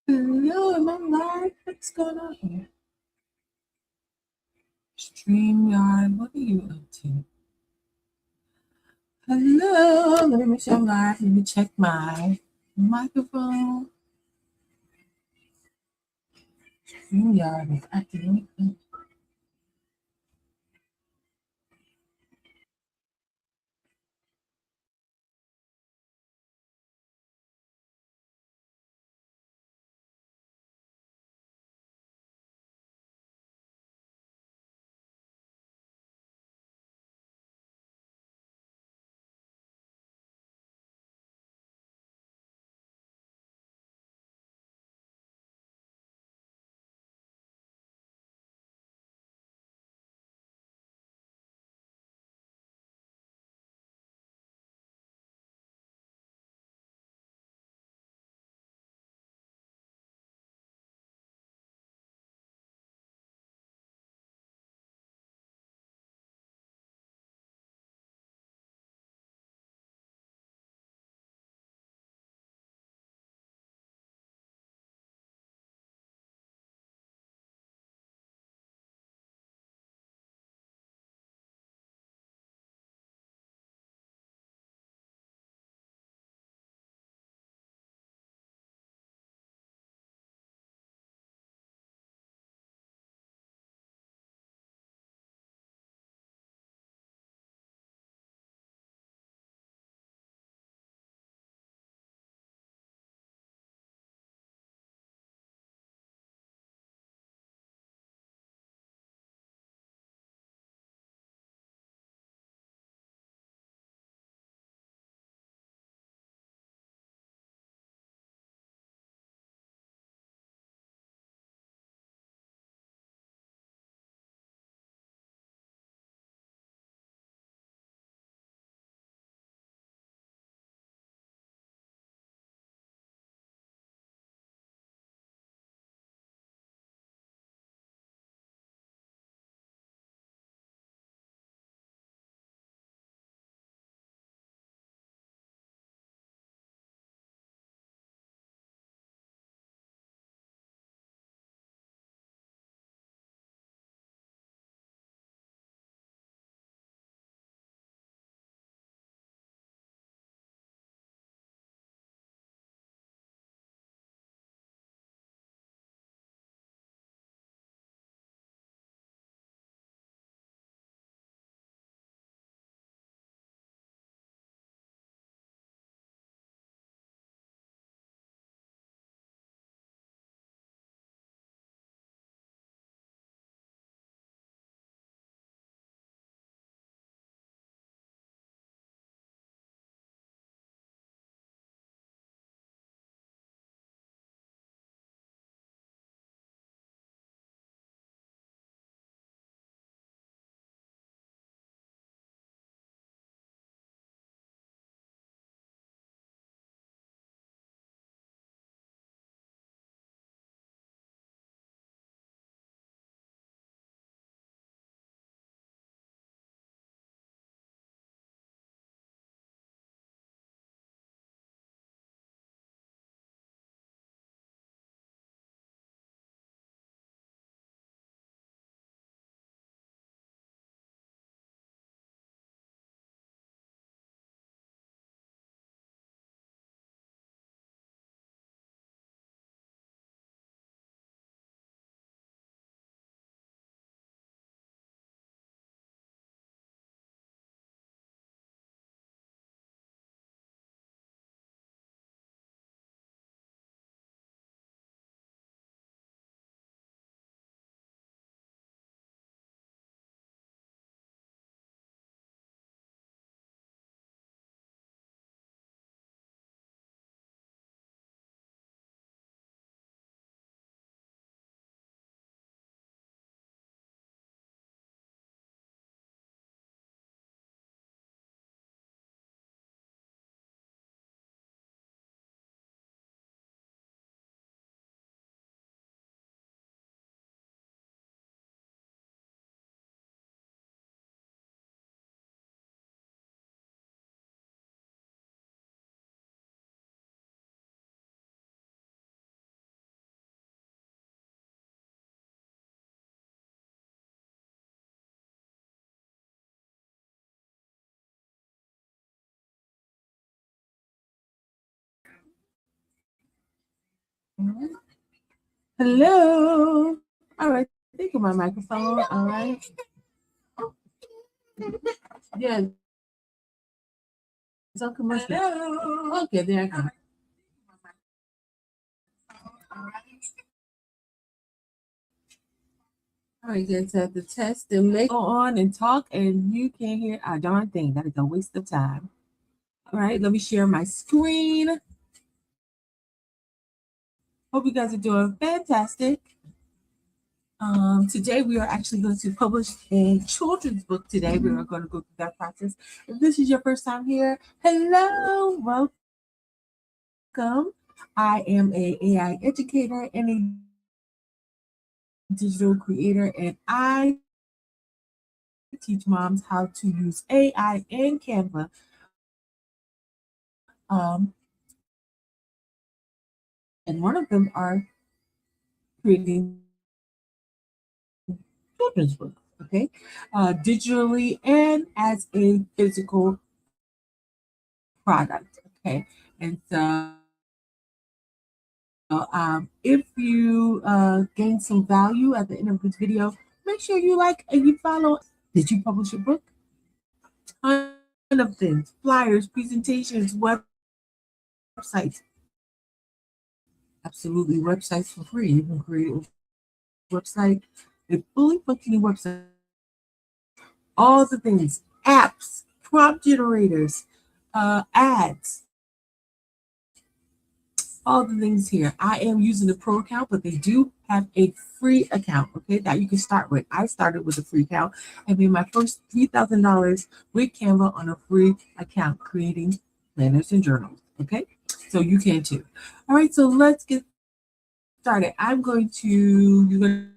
Hello, my life, what's going on? StreamYard, what are you up to? Hello, let me make sure I'm live. Let me check my microphone. StreamYard is acting. Hello. All right. Thank you, my microphone. All right. Yeah. It's on commercial. Hello. Okay, there I go. All right, guys, have the test and make go on and talk, and you can't hear a darn thing. That is a waste of time. All right, let me share my screen. Hope you guys are doing fantastic. Today we are actually going to publish a children's book today. We are going to go through that process. If this is your first time here, hello, welcome. I am a AI educator and a digital creator, and I teach moms how to use AI and Canva. Um, and one of them are creating children's books, okay, digitally and as a physical product, okay. And so, if you gain some value at the end of this video, make sure you like and you follow. Did you publish a book? Ton of things: flyers, presentations, websites. Absolutely, websites for free. You can create a website, a fully functioning website. All the things, apps, prompt generators, ads, all the things here. I am using the pro account, but they do have a free account, okay, that you can start with. I started with a free account and made my first $3,000 with Canva on a free account, creating planners and journals, okay? So you can too. All right, so let's get started. You're going to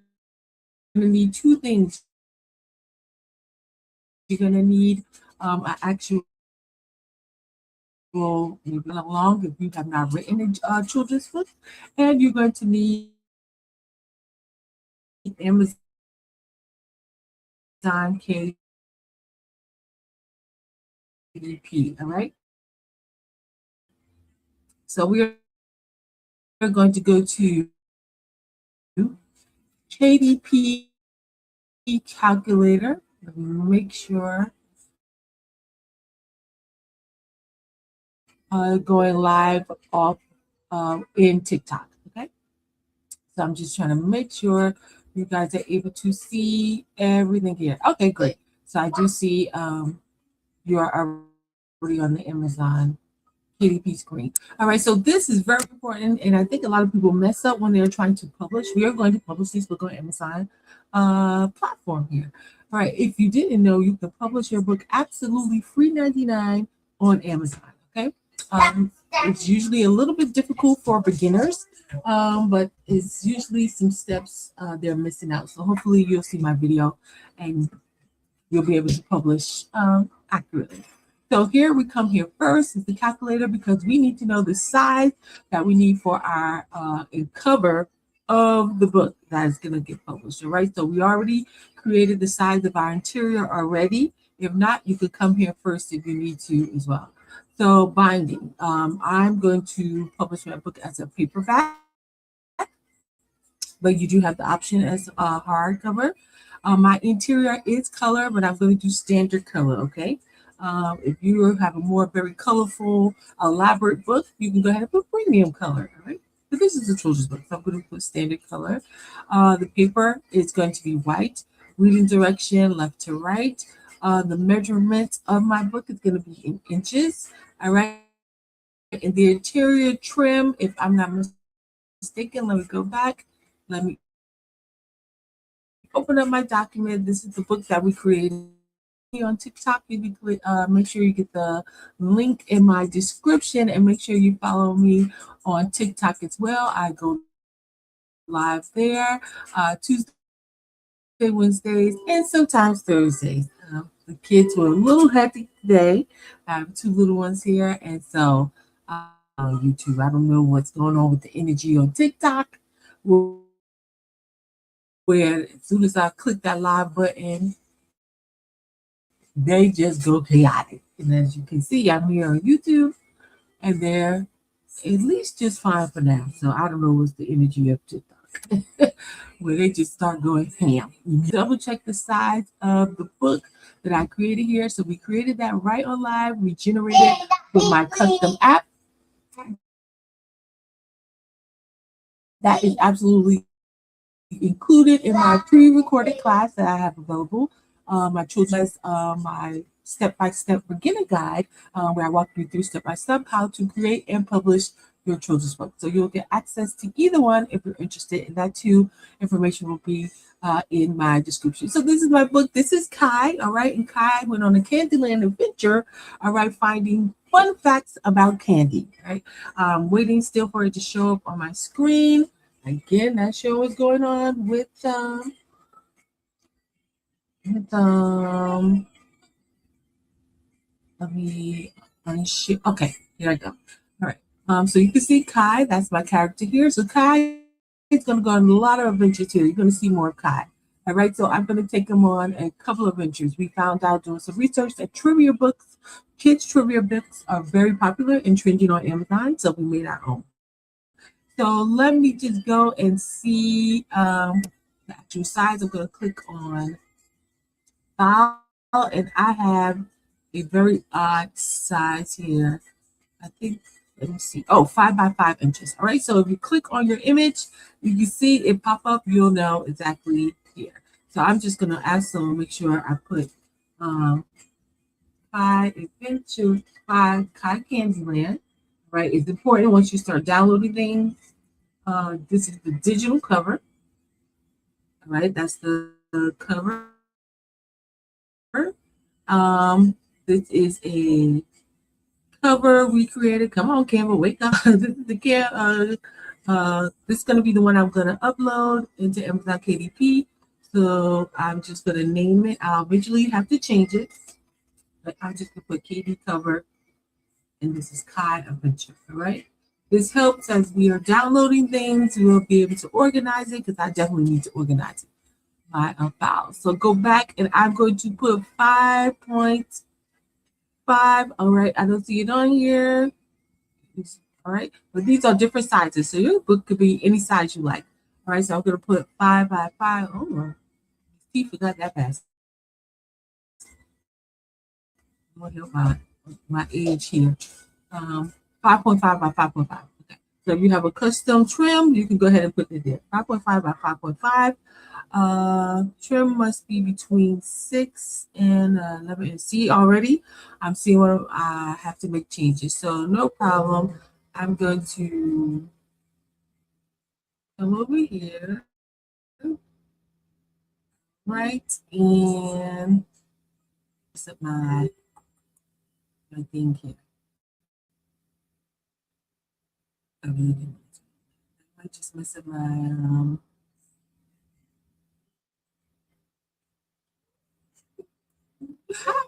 need two things. You're going to need an actual maybe along if you have not written a children's book, and you're going to need Amazon KDP. All right. So we are going to go to KDP calculator. Let me make sure going live off in TikTok. Okay. So I'm just trying to make sure you guys are able to see everything here. Okay, great. So I do see you're already on the Amazon KDP screen. All right, so this is very important, and I think a lot of people mess up when they're trying to publish. We are going to publish this book on Amazon platform here. All right, if you didn't know, you can publish your book absolutely free 99 on Amazon. Okay, it's usually a little bit difficult for beginners, but it's usually some steps they're missing out. So hopefully you'll see my video and you'll be able to publish accurately. So here we come here first is the calculator because we need to know the size that we need for our cover of the book that is going to get published. All right. So we already created the size of our interior already. If not, you could come here first if you need to as well. So binding. I'm going to publish my book as a paperback, but you do have the option as a hardcover. My interior is color, but I'm going to do standard color, okay? If you have a more very colorful, elaborate book, you can go ahead and put premium color, all right? But this is a children's book, so I'm going to put standard color. The paper is going to be white, reading direction left to right. The measurement of my book is going to be in inches, all right? And the interior trim, if I'm not mistaken, let me go back. Let me open up my document. This is the book that we created on TikTok. You can make sure you get the link in my description and make sure you follow me on TikTok as well. I go live there Tuesday, Wednesdays, and sometimes Thursdays. The kids were a little hectic today. I have two little ones here, and so YouTube. I don't know what's going on with the energy on TikTok. Where as soon as I click that live button, they just go chaotic. And as you can see, I'm here on YouTube and they're at least just fine for now. So I don't know what's the energy of TikTok where they just start going ham. Double check the size of the book that I created here. So we created that right on live. We generated with my custom app. That is absolutely included in my pre-recorded class that I have available. My children's my step-by-step beginner guide, where I walk you through step-by-step how to create and publish your children's book. So you'll get access to either one if you're interested, and that too information will be in my description. So this is my book. This is Kai, all right, and Kai went on a Candyland adventure, all right, finding fun facts about candy. Right, waiting still for it to show up on my screen. Again, that show is going on with let me unshare. Okay, here I go. All right. So you can see Kai, that's my character here. So Kai is gonna go on a lot of adventures here. You're gonna see more of Kai. All right, so I'm gonna take him on a couple of adventures. We found out doing some research that trivia books, kids trivia books are very popular and trending on Amazon. So we made our own. So let me just go and see the actual size. I'm going to click on file, and I have a very odd size here. I think, let me see. Oh, 5 by 5 inches. All right. So if you click on your image, you can see it pop up. You'll know exactly here. So I'm just going to also make sure I put 5 Adventure 5 Candyland. Right. It's important once you start downloading things. This is the digital cover, right? That's the cover. This is a cover we created. Come on, Canva, wake up. This is the this is gonna be the one I'm gonna upload into Amazon KDP. So I'm just gonna name it. I'll eventually have to change it, but I'm just gonna put KD cover, and this is Kai Adventure. All right. This helps as we are downloading things. We'll be able to organize it because I definitely need to organize it. My files. So go back and I'm going to put 5.5. All right. I don't see it on here. All right. But these are different sizes. So your book could be any size you like. All right. So I'm going to put 5 by 5. Oh, he forgot that fast. Lord help my age here. 5.5 by 5.5. Okay. So if you have a custom trim, you can go ahead and put it there. 5.5 by 5.5. Trim must be between 6 and 11. And see already, I'm seeing what I have to make changes. So no problem. I'm going to come over here, right, and set my thing here. I might just mess up my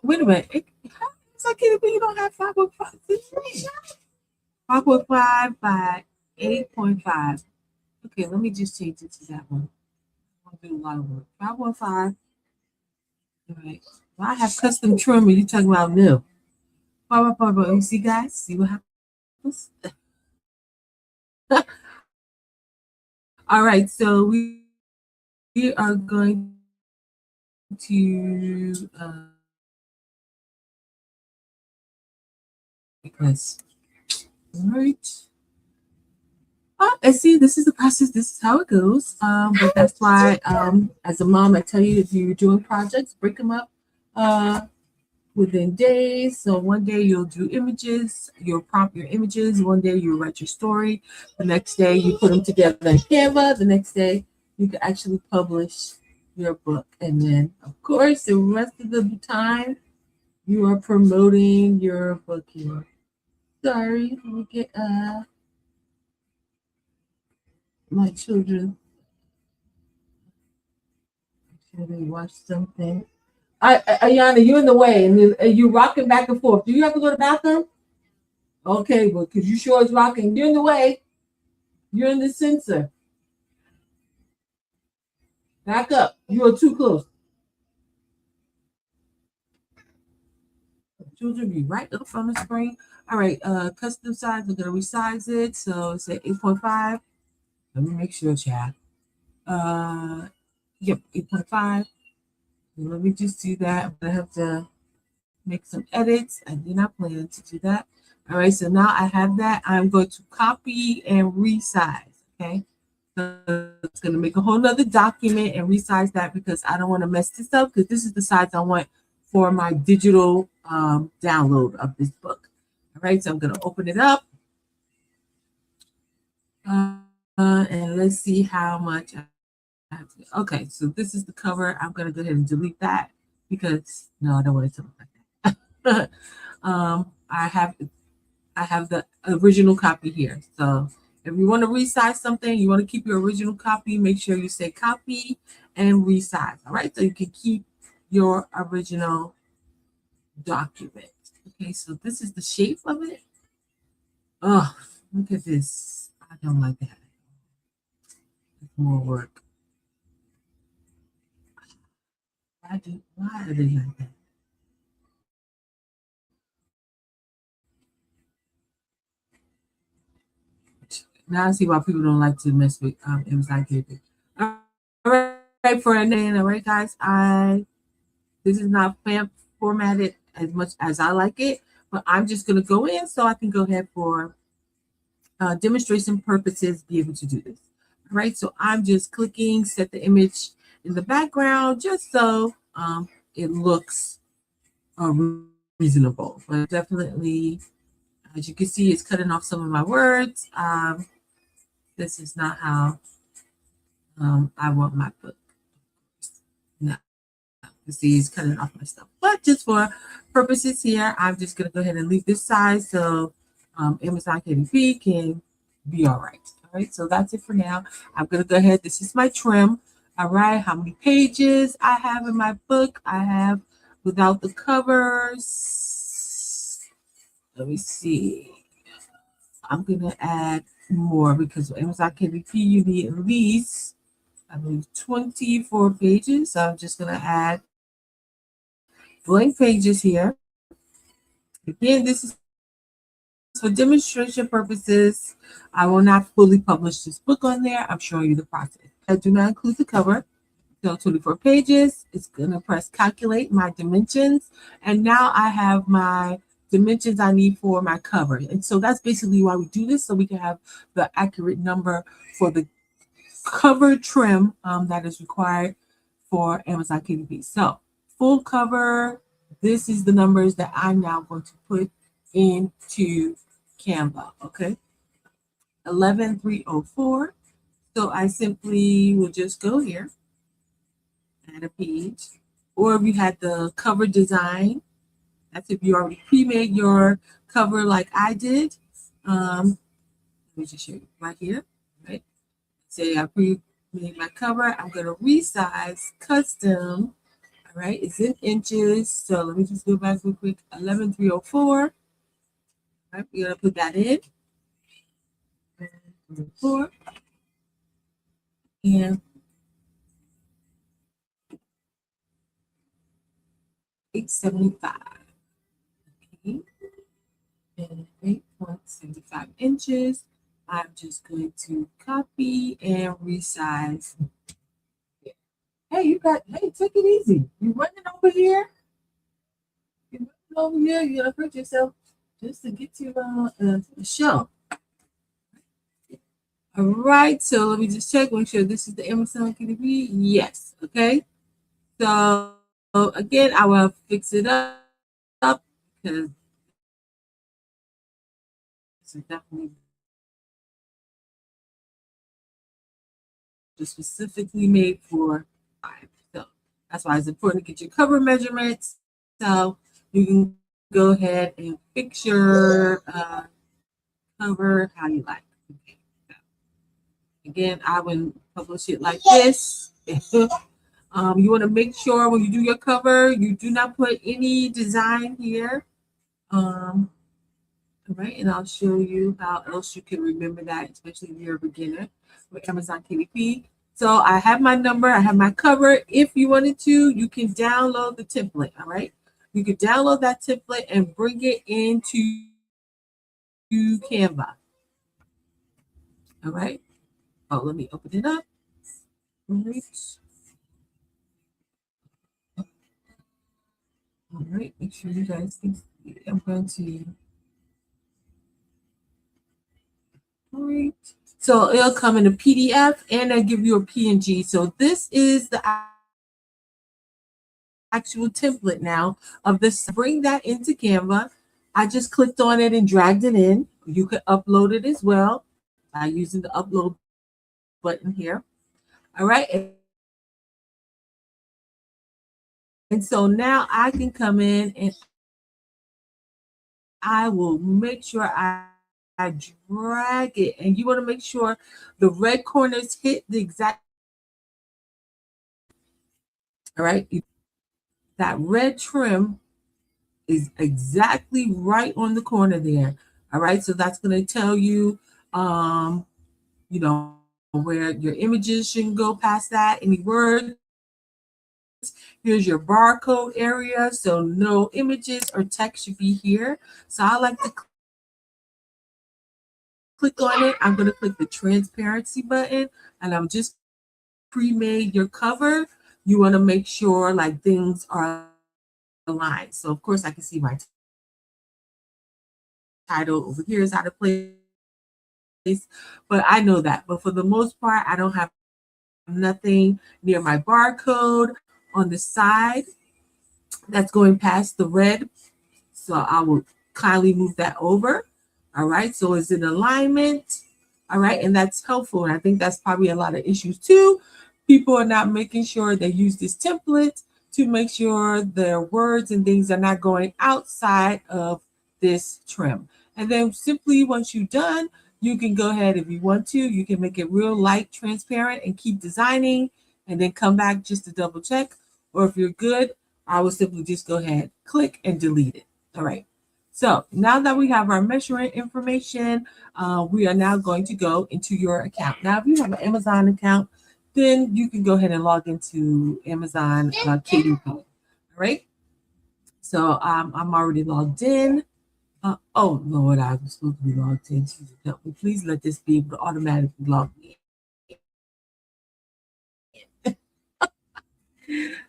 wait a minute. It's like KDP, you don't have 5.5. 5.5 by 8.5. Okay, let me just change it to that one. I'm gonna do a lot of work. 5.5. All right. Well, I have custom trim and you talking about new. 5.5. Let me see, guys. See what happens. All right, so we are going to because right. And see, this is the process. This is how it goes. But that's why, as a mom, I tell you if you're doing projects, break them up within days. So one day you'll do images, you'll prompt your images. One day you'll write your story. The next day you put them together in Canva. The next day you can actually publish your book. And then, of course, the rest of the time you are promoting your book here. Sorry, let me get my children. Should they watch something? Ayana, you in the way, and you rocking back and forth. Do you have to go to the bathroom? Okay, well, because you sure is rocking. You're in the way. You're in the sensor. Back up. You are too close. children be right up on the screen. All right, custom size, we're gonna resize it. So it's at 8.5. Let me make sure, chat. Yep, 8.5. Let me just do that. I'm gonna have to make some edits. I did not plan to do that. All right, so now I have that. I'm going to copy and resize. Okay, so it's going to make a whole nother document and resize that because I don't want to mess this up because this is the size I want for my digital download of this book. All right, so I'm going to open it up and let's see how much I have to. Okay, so this is the cover. I'm going to go ahead and delete that because no, I don't want it to look like that. I have the original copy here. So if you want to resize something, you want to keep your original copy, make sure you say copy and resize. All right, so you can keep your original document. Okay, so this is the shape of it. Oh, look at this. I don't like that. It's more work. Why are they like that? Now I see why people don't like to mess with Amazon KDP. All right, for a name, all right, guys. This is not formatted as much as I like it, but I'm just gonna go in so I can go ahead for demonstration purposes, be able to do this. All right, so I'm just clicking set the image in the background just so it looks reasonable. But definitely, as you can see, it's cutting off some of my words. This is not how I want my book. No, you see, it's cutting off my stuff. But just for purposes here, I'm just going to go ahead and leave this size so Amazon KDP can be all right. All right, so that's it for now. I'm going to go ahead. This is my trim. All right, how many pages I have in my book? I have without the covers. Let me see. I'm going to add more because Amazon KDP, you need at least, I believe, 24 pages. So I'm just going to add blank pages here. Again, this is for demonstration purposes. I will not fully publish this book on there. I'm showing you the process. I do not include the cover. So 24 pages. It's going to press calculate my dimensions. And now I have my dimensions I need for my cover. And so that's basically why we do this, so we can have the accurate number for the cover trim that is required for Amazon KDP. So full cover, this is the numbers that I'm now going to put into Canva, okay? 11304. So I simply will just go here, add a page, or if you had the cover design, that's if you already pre-made your cover like I did. Let me just show you right here, right? Say I pre-made my cover. I'm going to resize custom. All right, it's in inches. So let me just go back real quick. 11304. All right, we're going to put that in. 11304. And 875. Okay. And 8.75 inches. I'm just going to copy and resize. Hey, take it easy. You running over here? You're running over here. You're gonna hurt yourself just to get to the show. All right, so let me just check, make sure this is the Amazon KDP. Yes, okay. So again, I will fix it up because it's definitely just specifically made for 5. So that's why it's important to get your cover measurements. So you can go ahead and fix your cover how you like. Okay. So, again, I would publish it like this. You want to make sure when you do your cover, you do not put any design here. All right, and I'll show you how else you can remember that, especially if you're a beginner with Amazon KDP. So I have my number, I have my cover. If you wanted to, you can download the template. All right. you can download that template and bring it into Canva. All right. Oh, let me open it up. All right. Make sure you guys can see it. I'm going to. All right. So it'll come in a PDF and I give you a PNG. So this is the actual template now of this. Bring that into Canva. I just clicked on it and dragged it in. You could upload it as well by using the upload button here. All right. And so now I can come in and I will make sure I drag it. And you want to make sure the red corners hit the exact. All right. That red trim is exactly right on the corner there. All right. So that's going to tell you, you know, where your images shouldn't go past that. Any words. Here's your barcode area. So no images or text should be here. So I like to click on it. I'm going to click the transparency button and I'm just pre-made your cover. You want to make sure like things are aligned. So of course I can see my title over here is out of place, but I know that. But for the most part, I don't have nothing near my barcode on the side that's going past the red. So I will kindly move that over. All right. So it's in alignment. All right. And that's helpful. And I think that's probably a lot of issues too. People are not making sure they use this template to make sure their words and things are not going outside of this trim. And then simply once you're done, you can go ahead if you want to. You can make it real light, transparent, and keep designing and then come back just to double check. Or if you're good, I will simply just go ahead, click, and delete it. All right. So now that we have our measuring information, we are now going to go into your account. Now, if you have an Amazon account, then you can go ahead and log into Amazon KDP. All right. So I'm already logged in. Oh, Lord, I'm supposed to be logged in. Jesus, help me. Please let this be able to automatically log me in.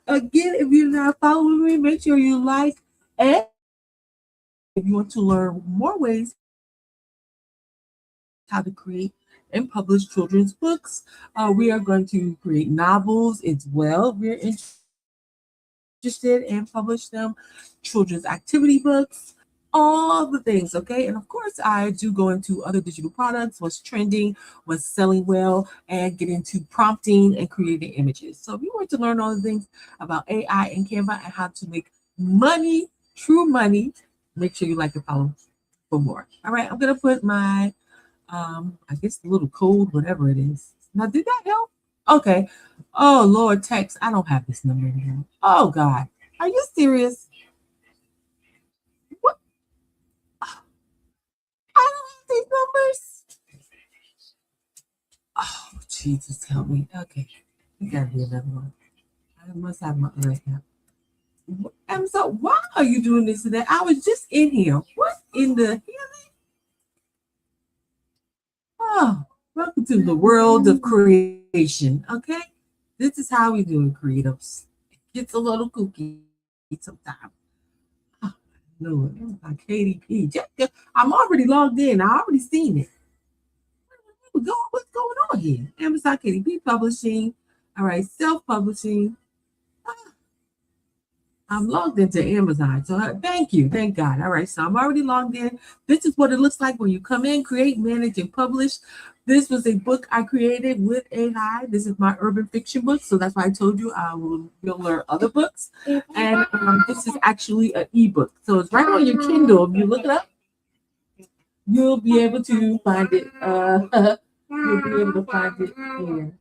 Again, if you're not following me, make sure you like and if you want to learn more ways how to create and publish children's books, we are going to create novels as well. We're interested in publish them, children's activity books, all the things, okay? And of course, I do go into other digital products, what's trending, what's selling well, and get into prompting and creating images. So if you want to learn all the things about AI and Canva and how to make money, true money, make sure you like and follow for more. All right, I'm gonna put my, I guess the little code, whatever it is. Now, did that help? Okay. Oh Lord, text. I don't have this number anymore. Oh God, are you serious? What? I don't have these numbers. Oh Jesus, help me. Okay, it gotta be another one. I must have my other account. I'm so. Why are you doing this today? I was just in here. What in the hell? Oh, welcome to the world of creation. Okay, this is how we do it, creatives. It gets a little kooky sometimes. Oh, Lord, it was like KDP. I'm already logged in. I already seen it. What's going on here? Amazon KDP Publishing. All right, self-publishing. I'm logged into Amazon. So thank you. Thank God. All right. So I'm already logged in. This is what it looks like when you come in, create, manage, and publish. This was a book I created with AI. This is my urban fiction book. So that's why I told you you'll learn other books. And this is actually an ebook. So it's right on your Kindle. If you look it up, you'll be able to find it. You'll be able to find it here.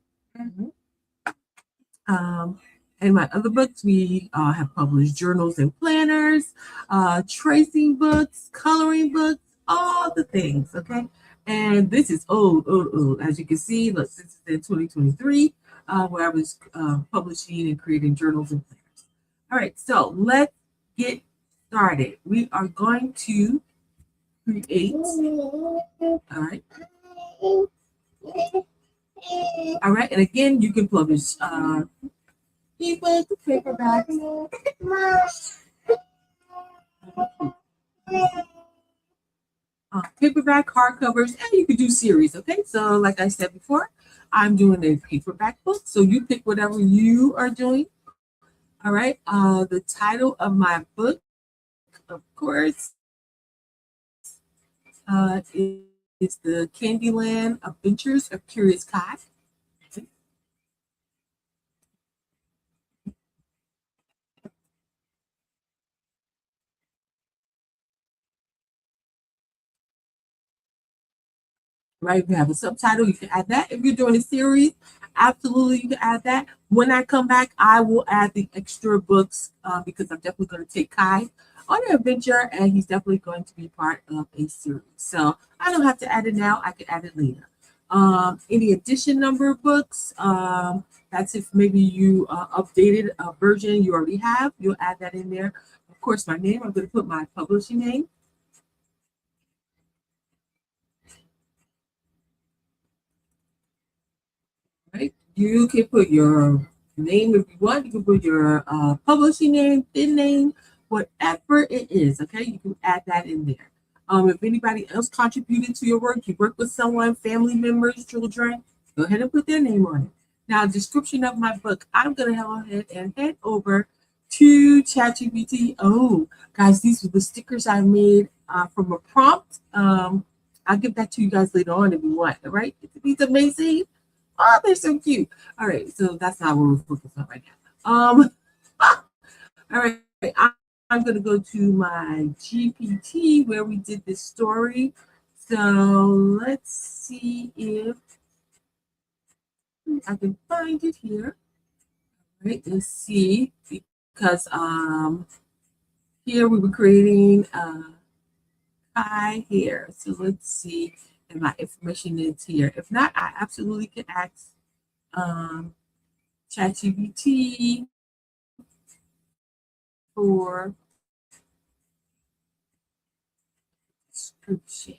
In my other books, we have published journals and planners, tracing books, coloring books, all the things, okay? And this is old, old, old. As you can see, look, this is in 2023, where I was publishing and creating journals and planners. All right, so let's get started. We are going to create. All right. All right. And again, you can publish ebook, paperback, paperback, hardcovers, and you can do series. Okay. So, like I said before, I'm doing a paperback book. So you pick whatever you are doing. All right. The title of my book, of course, is the Candyland Adventures of Curious Kai. Right, we have a subtitle. You can add that. If you're doing a series, absolutely, you can add that. When I come back, I will add the extra books because I'm definitely going to take Kai on an adventure, and he's definitely going to be part of a series. So I don't have to add it now. I can add it later. Any edition number books, that's if maybe you updated a version you already have, you'll add that in there. Of course, my name, I'm going to put my publishing name. Right? You can put your name if you want. You can put your publishing name, thin name, whatever it is. Okay, you can add that in there. If anybody else contributed to your work, you work with someone, family members, children, go ahead and put their name on it. Now, description of my book. I'm gonna go ahead and head over to ChatGPT. Oh, guys, these are the stickers I made from a prompt. I'll give that to you guys later on if you want. All right, it's amazing. Oh, they're so cute. All right, so that's not what we're focused on right now. All right, I'm going to go to my GPT where we did this story. So let's see if I can find it here. All right, let's see because here we were creating Kai here. So let's see if my information is here. If not, I absolutely can ask ChatGPT for description.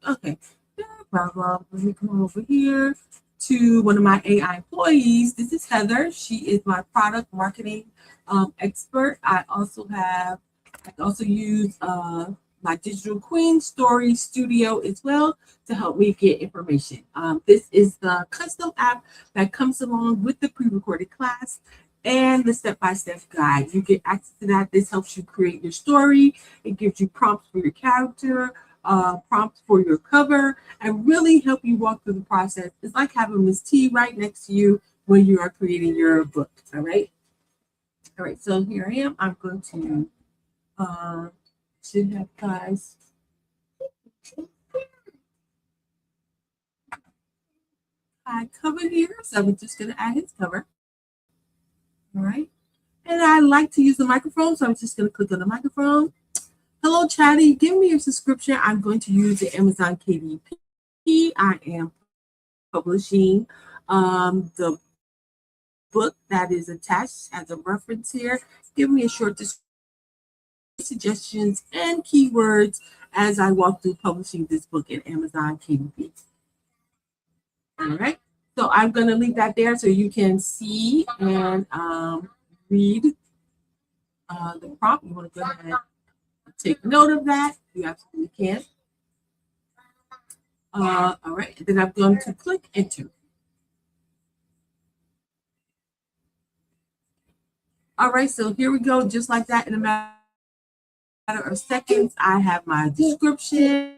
Okay, no problem. Let me come over here to one of my AI employees. This is Heather. She is my product marketing expert. I also use my Digital Queen Story Studio as well to help me get information. This is the custom app that comes along with the pre-recorded class and the step-by-step guide. You get access to that. This helps you create your story. It gives you prompts for your character, prompts for your cover, and really help you walk through the process. It's like having Miss T right next to you when you are creating your book. All right. All right. So here I am. I'm going to should have guys. I covered here, so I'm just going to add his cover. All right. And I like to use the microphone, so I'm just going to click on the microphone. Hello, Chatty. Give me your subscription. I'm going to use the Amazon KDP. I am publishing the book that is attached as a reference here. Give me a short suggestions and keywords as I walk through publishing this book in Amazon KDP. All right. So I'm going to leave that there so you can see and read the prompt. You want to go ahead and take note of that. You absolutely can. All right. Then I'm going to click enter. All right. So here we go. Just like that, in a matter of seconds, I have my description.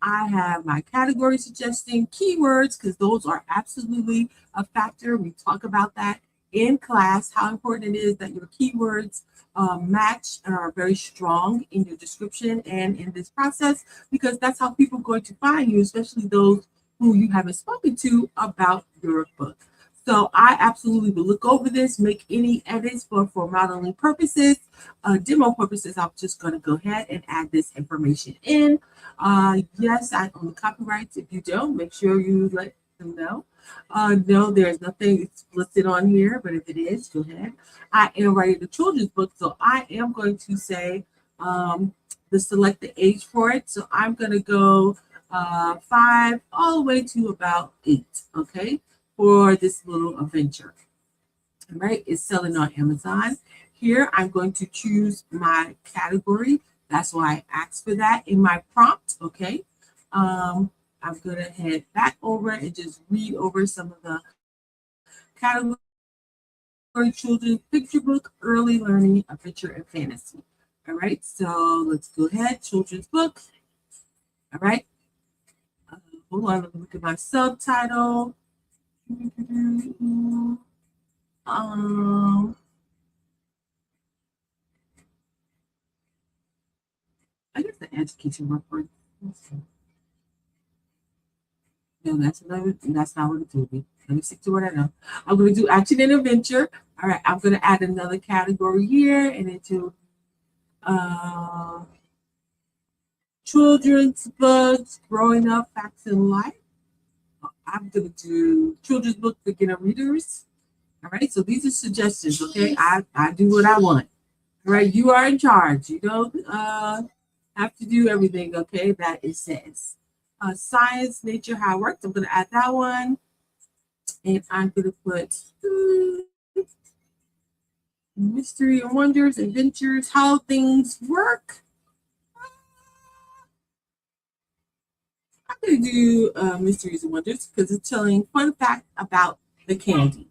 I have my category suggesting keywords because those are absolutely a factor. We talk about that in class, how important it is that your keywords match and are very strong in your description and in this process, because that's how people are going to find you, especially those who you haven't spoken to about your book. So I absolutely will look over this, make any edits for modeling purposes, demo purposes. I'm just going to go ahead and add this information in. Yes, I own the copyrights. If you don't, make sure you let No. No, there's nothing listed on here, but if it is, go ahead. I am writing the children's book, so I am going to say the select the age for it. So I'm going to go 5 all the way to about 8, okay, for this little adventure. All right, it's selling on Amazon. Here, I'm going to choose my category. That's why I asked for that in my prompt, okay? I'm going to head back over and just read over some of the category children's picture book, early learning, adventure, and fantasy. All right, so let's go ahead. Children's book. All right. Hold on, let me look at my subtitle. I guess the education report. No, that's another. That's not what it's doing. Let me stick to what I know. I'm going to do action and adventure. All right, I'm going to add another category here and into children's books, growing up, facts in life. I'm going to do children's book beginner readers. All right, so these are suggestions. Okay, I do what I want. All right, you are in charge. You don't have to do everything. Okay, that it says. Science, nature, how it works. I'm going to add that one. And I'm going to put mystery and wonders, adventures, how things work. I'm going to do mysteries and wonders because it's telling fun fact about the candy,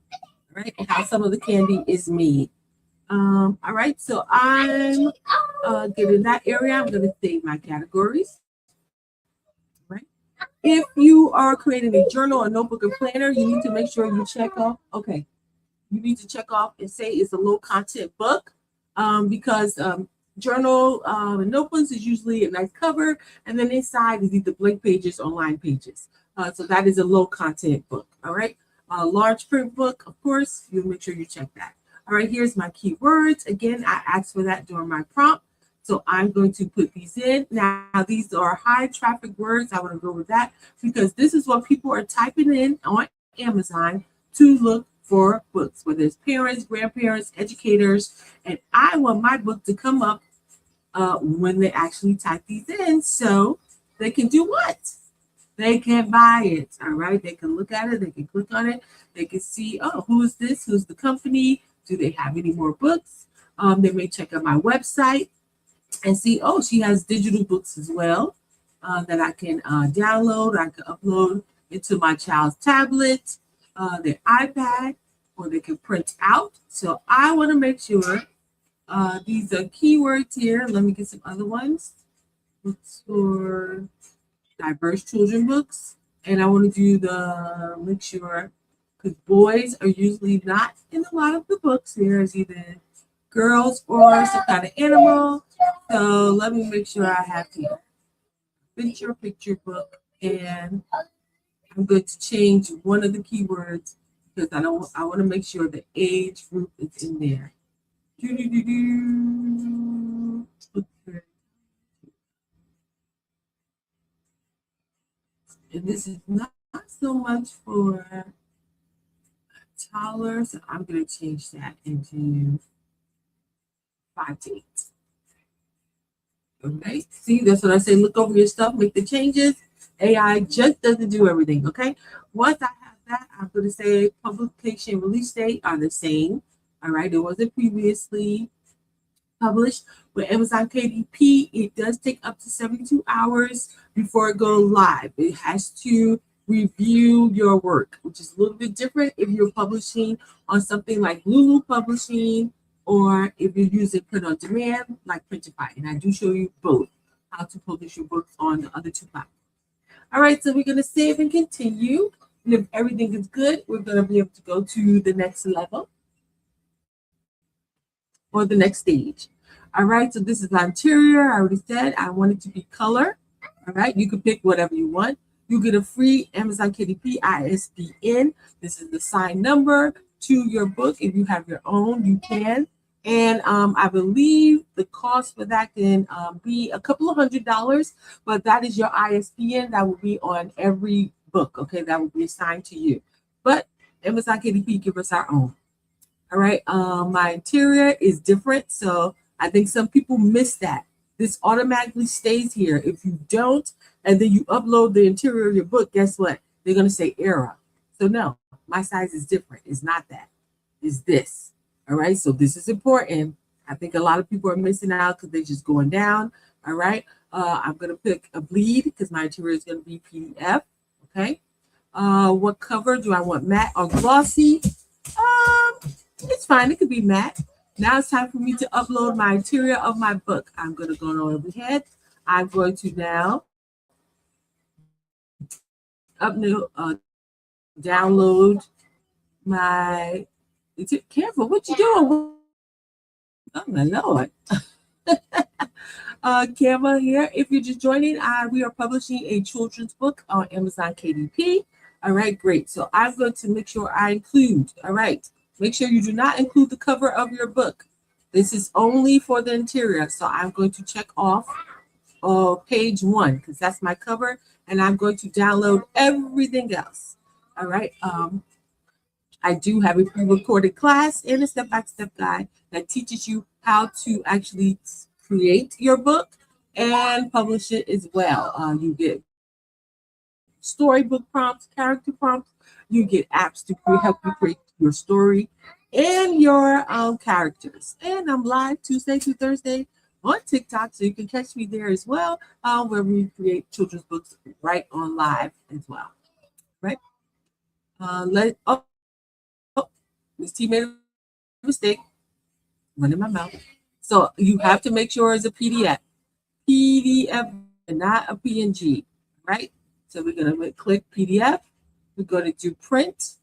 right? And how some of the candy is made. All right, so I'm getting that area. I'm going to save my categories. Right. If you are creating a journal, a notebook, or planner, you need to make sure you check off. Okay, you need to check off and say it's a low content book because journal and notebooks is usually a nice cover, and then inside is either blank pages or line pages. So that is a low content book. All right, large print book, of course, you make sure you check that. All right, here's my keywords. Again, I asked for that during my prompt. So I'm going to put these in. Now, these are high traffic words. I want to go with that because this is what people are typing in on Amazon to look for books, whether it's parents, grandparents, educators. And I want my book to come up when they actually type these in so they can do what? They can buy it. All right. They can look at it. They can click on it. They can see, oh, who is this? Who's the company? Do they have any more books? They may check out my website and see, oh, she has digital books as well that I can download. I can upload into my child's tablet, their iPad, or they can print out. So I want to make sure these are keywords here. Let me get some other ones. Books for diverse children books. And I want to do the, make sure, because boys are usually not in a lot of the books. There's either girls or some kind of animal. So let me make sure I have the adventure picture book, and I'm going to change one of the keywords because I want to make sure the age group is in there. Okay. And this is not so much for toddlers. So I'm going to change that into 5 to 8. Okay, see, that's what I say. Look over your stuff, make the changes. AI just doesn't do everything. Okay, once I have that, I'm going to say publication release date are the same. All right, it wasn't previously published. With Amazon KDP, it does take up to 72 hours before it goes live. It has to review your work, which is a little bit different if you're publishing on something like Lulu Publishing, or if you're using print on demand like Printify. And I do show you both how to publish your books on the other 2 platforms. All right, so we're going to save and continue. And if everything is good, we're going to be able to go to the next level or the next stage. All right, so this is the interior. I already said I want it to be color. All right, you can pick whatever you want. You get a free Amazon KDP ISBN. This is the sign number to your book. If you have your own, you can. And I believe the cost for that can be a couple of $100s, but that is your ISBN that will be on every book, okay? That will be assigned to you. But Amazon KDP give us our own. All right. My interior is different, so I think some people miss that. This automatically stays here. If you don't, and then you upload the interior of your book, guess what? They're going to say error. So no, my size is different. It's not that. It's this. All right. So this is important. I think a lot of people are missing out because they're just going down. All right. I'm going to pick a bleed because my interior is going to be PDF. Okay. What cover do I want? Matte or glossy? It's fine. It could be matte. Now it's time for me to upload my interior of my book. I'm going to go on over ahead. I'm going to now download my. Careful, what you doing? Oh my Lord. Canva here. If you're just joining, we are publishing a children's book on Amazon KDP. All right, great. So I'm going to make sure I include. All right, make sure you do not include the cover of your book. This is only for the interior. So I'm going to check off page 1 because that's my cover, and I'm going to download everything else. All right. I do have a pre-recorded class and a step-by-step guide that teaches you how to actually create your book and publish it as well. You get storybook prompts, character prompts. You get apps to help you create your story and your characters. And I'm live Tuesday through Thursday on TikTok, so you can catch me there as well, where we create children's books right on live as well. Right? Miss T made a mistake. Running my mouth. So you have to make sure it's a PDF. PDF and not a PNG, right? So we're going to click PDF. We're going to do print.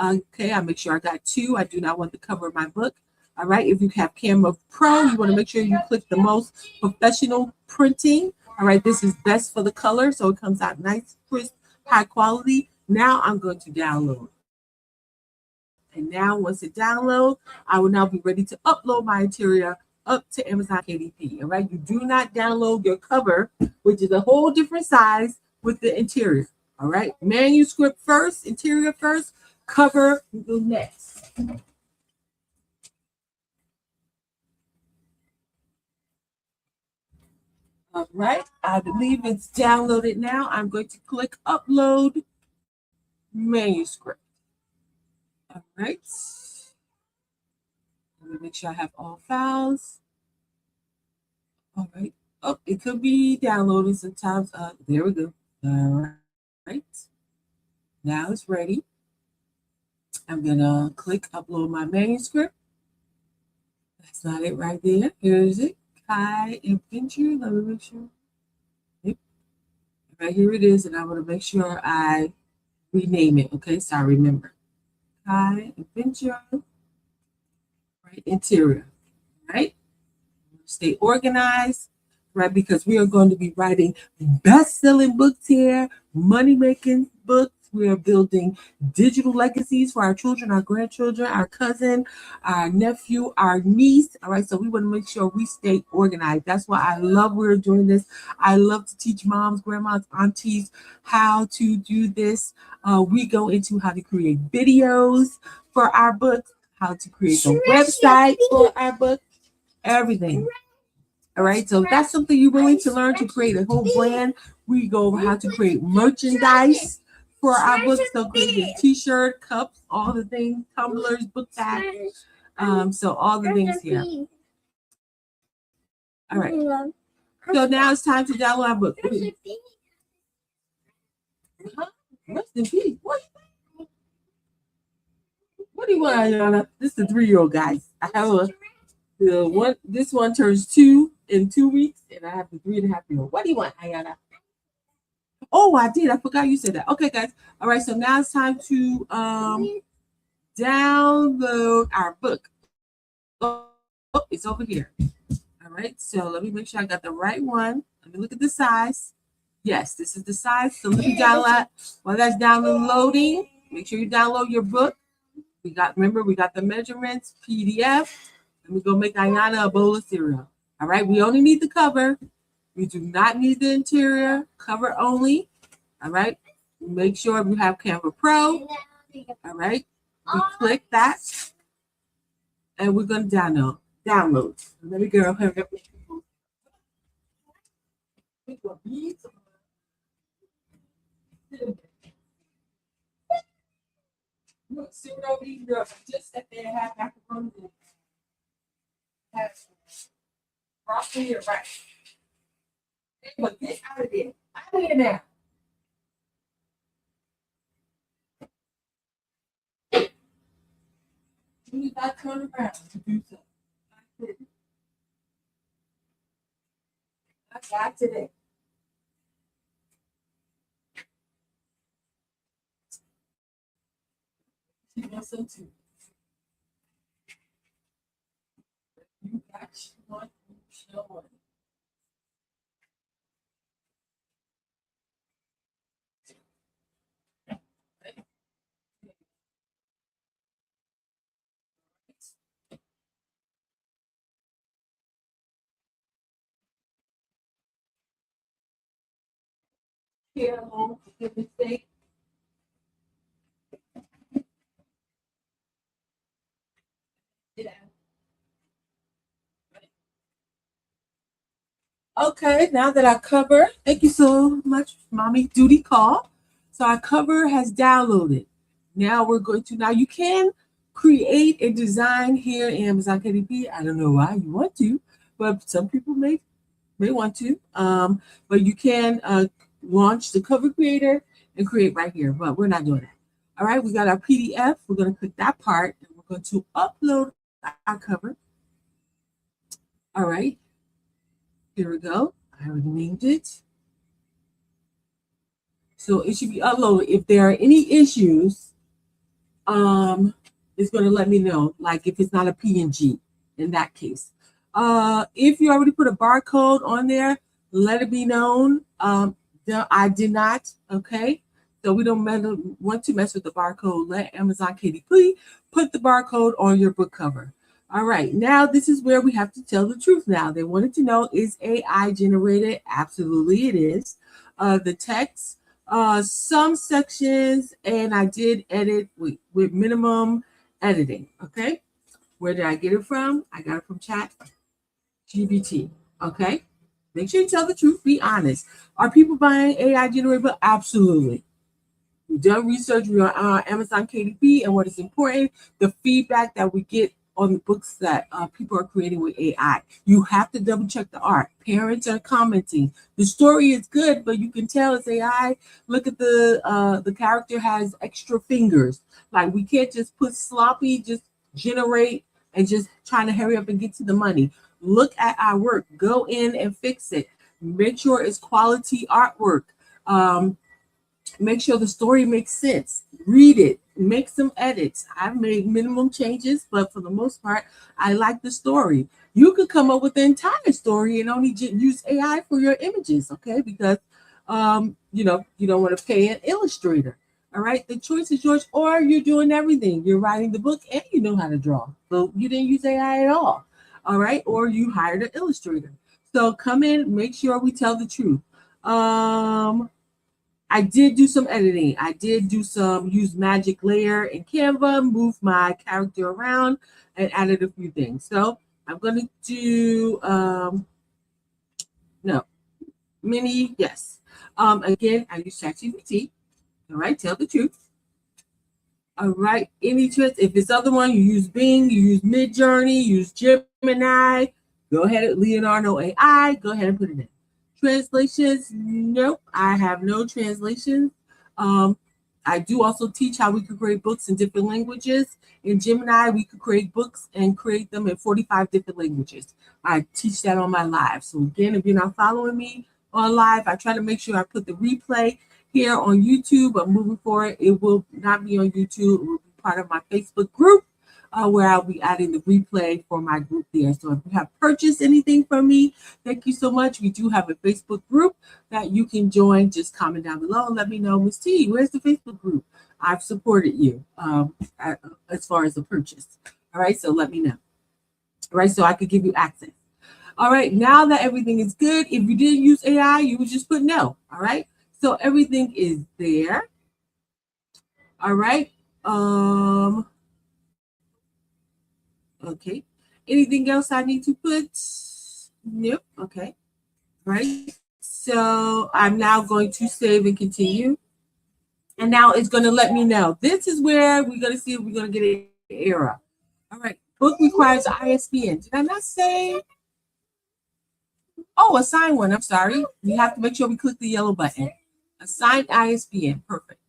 Okay, I make sure I got 2. I do not want the cover of my book. All right, if you have Canva Pro, you want to make sure you click the most professional printing. All right, this is best for the color, so it comes out nice, crisp, high quality. Now I'm going to download. And now once it downloads, I will now be ready to upload my interior up to Amazon KDP. All right, you do not download your cover, which is a whole different size, with the interior. All right, manuscript first, interior first, cover the next. All right, I believe it's downloaded now. I'm going to click upload manuscript. All right. Let me make sure I have all files. All right. Oh, it could be downloaded sometimes. There we go. All right. Now it's ready. I'm gonna click upload my manuscript. That's not it right there. Here's it. Kai Adventure. Let me make sure. Yep. Right here it is, and I want to make sure I rename it. Okay, so I remember. Kai Adventure. Right, interior. Right. Stay organized, right? Because we are going to be writing best-selling books here, money-making books. We are building digital legacies for our children, our grandchildren, our cousin, our nephew, our niece. All right, so we want to make sure we stay organized. That's why I love we're doing this. I love to teach moms, grandmas, aunties how to do this. We go into how to create videos for our books, how to create a website for our book, everything. All right, so if that's something you're willing to learn to create a whole brand, we go over how to create merchandise for our books. So creating t-shirt, cups, all the things, tumblers, book bags. So all the things here. All right. So now it's time to download our book. Rest in peace. What do you want, Ayana? This is the 3-year-old, guys. I have this one turns 2 in 2 weeks, and I have the 3.5-year-old. What do you want, Ayana? Oh, I did. I forgot you said that. Okay, guys. All right, so now it's time to download our book. Oh, it's over here. All right, so let me make sure I got the right one. Let me look at the size. Yes, this is the size. So let me download. While that's downloading, make sure you download your book. Remember, we got the measurements, PDF. And we're going to make Ayana a bowl of cereal. All right, we only need the cover. We do not need the interior, cover only. All right, Make sure you have Canva Pro. All right. We click that, and we're going to download. Let me go. Look, zero either. Just sit there and have macaroni and have broccoli or rice. But get out of there. Out of here now. You need not turn around to do something. I got today. She wants some too. You got one. Show one. Here alone for goodness sake. Yeah. Okay, now that I cover, thank you so much, Mommy Duty Call. So our cover has downloaded. Now we're going to, now you can create a design here in Amazon KDP. I don't know why you want to, but some people may want to. But you can launch the cover creator and create right here, but we're not doing that. All right, we got our PDF. We're going to click that part and we're going to upload our cover. All right, here we go. I already named it. So it should be uploaded. If there are any issues, it's going to let me know, like if it's not a PNG in that case. If you already put a barcode on there, let it be known. I did not, okay? So we don't want to mess with the barcode. Let Amazon KDP put the barcode on your book cover. All right, now this is where we have to tell the truth now. They wanted to know, is AI generated? Absolutely it is. The text, some sections, and I did edit with minimum editing, okay? Where did I get it from? I got it from Chat GPT, okay? Make sure you tell the truth, be honest. Are people buying AI generated book? Absolutely. We've done research. We're on Amazon KDP, and what is important, the feedback that we get on the books that people are creating with AI. You have to double check the art. Parents are commenting. The story is good, but you can tell it's AI. Look at the character has extra fingers. Like we can't just put sloppy, just generate and just trying to hurry up and get to the money. Look at our work. Go in and fix it. Make sure it's quality artwork. Make sure the story makes sense. Read it. Make some edits. I've made minimum changes, but for the most part, I like the story. You could come up with the entire story and only use AI for your images, okay? Because, you don't want to pay an illustrator. All right, the choice is yours, or you're doing everything. You're writing the book and you know how to draw. So you didn't use AI at all. All right, or you hired an illustrator. So come in, make sure we tell the truth. I did do some editing. I did use magic layer in Canva, move my character around, and added a few things. So I'm going to do, no, mini, yes. Again, I use ChatGPT. All right, tell the truth. All right, any choice. If it's other one, you use Bing, you use Midjourney, you use Gemini. Go ahead at Leonardo AI. Go ahead and put it in. Translations, nope, I have no translations. I do also teach how we could create books in different languages. In Gemini, we could create books and create them in 45 different languages. I teach that on my live. So again, if you're not following me on live, I try to make sure I put the replay here on YouTube, but moving forward, it will not be on YouTube. It will be part of my Facebook group. Where I'll be adding the replay for my group there. So if you have purchased anything from me, thank you so much. We do have a Facebook group that you can join. Just comment down below and let me know, Miss T, where's the Facebook group? I've supported you as far as the purchase. All right, so let me know. All right, so I could give you access. All right, now that everything is good, if you didn't use AI, you would just put no. All right, So everything is there. All right. Okay. Anything else I need to put? Nope. Okay. Right. So I'm now going to save and continue. And now it's going to let me know. This is where we're going to see if we're going to get an error. All right. Book requires ISBN. Did I not say? Oh, assign one. I'm sorry. We have to make sure we click the yellow button. Assign ISBN. Perfect.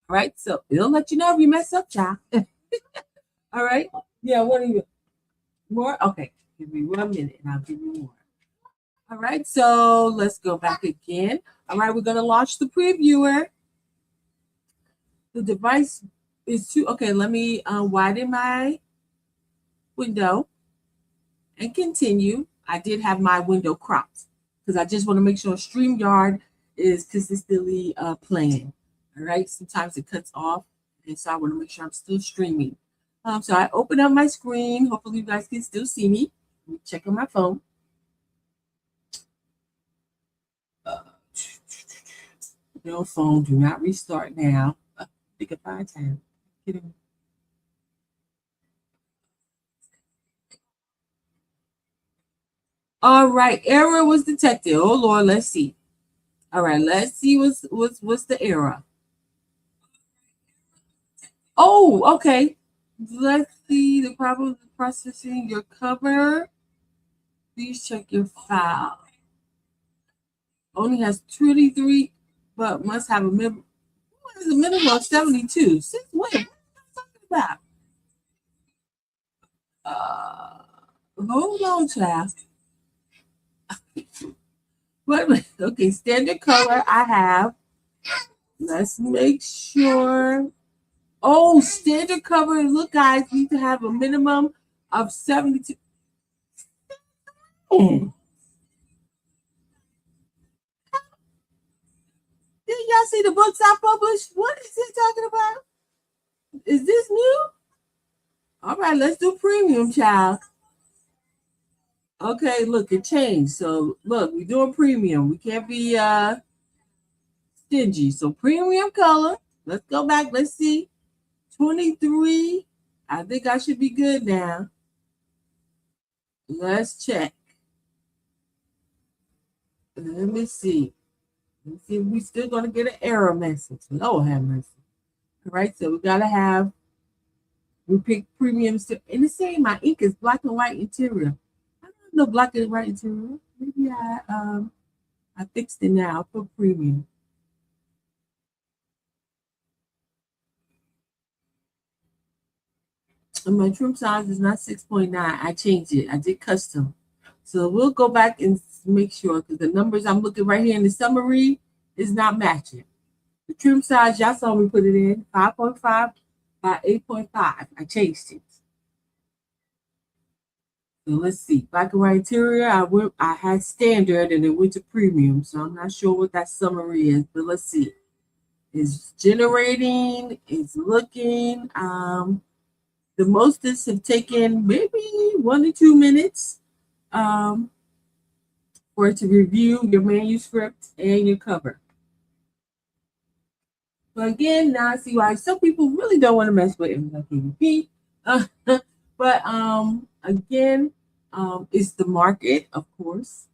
All right. So it'll let you know if you mess up, child. All right. Yeah. What are you? More? Okay. Give me 1 minute and I'll give you more. All right. So let's go back again. All right. We're going to launch the previewer. The device is too. Okay. Let me widen my window and continue. I did have my window cropped because I just want to make sure StreamYard is consistently playing. All right. Sometimes it cuts off. And so I want to make sure I'm still streaming. So I open up my screen. Hopefully you guys can still see me. Let me check on my phone. No phone, do not restart now. Pick up 5 times. All right, error was detected. Oh Lord, let's see. All right, let's see what's the error. Oh, okay. Let's see the problem with processing your cover. Please check your file. Only has 23, but must have a minimum. What is a minimum of 72? Since when? What are you talking about? Hold on, child. Wait a minute. Okay, standard color I have. Let's make sure. Oh, standard cover. Look, guys, need to have a minimum of 72. Did y'all see the books I published? What is it talking about? Is this new? All right, let's do premium, child. Okay, look, it changed. So look, we're doing premium. We can't be stingy. So premium color. Let's go back. Let's see. 23. I think I should be good now. Let's check. Let me see. Let's see if we still gonna get an error message. Lord have mercy. All right, so we gotta have we pick premiums to, and it's saying my ink is black and white interior. I don't know black and white interior. Maybe I fixed it now for premium. And my trim size is not 6.9. I changed it. I did custom. So we'll go back and make sure because the numbers I'm looking right here in the summary is not matching. The trim size, y'all saw me put it in 5.5 by 8.5. I changed it. So let's see. Black and white interior, I had standard and it went to premium. So I'm not sure what that summary is, but let's see. It's generating, it's looking. The mostest have taken maybe 1 to 2 minutes for it to review your manuscript and your cover. But again, now I see why some people really don't want to mess with Amazon KDP. But again, it's the market, of course.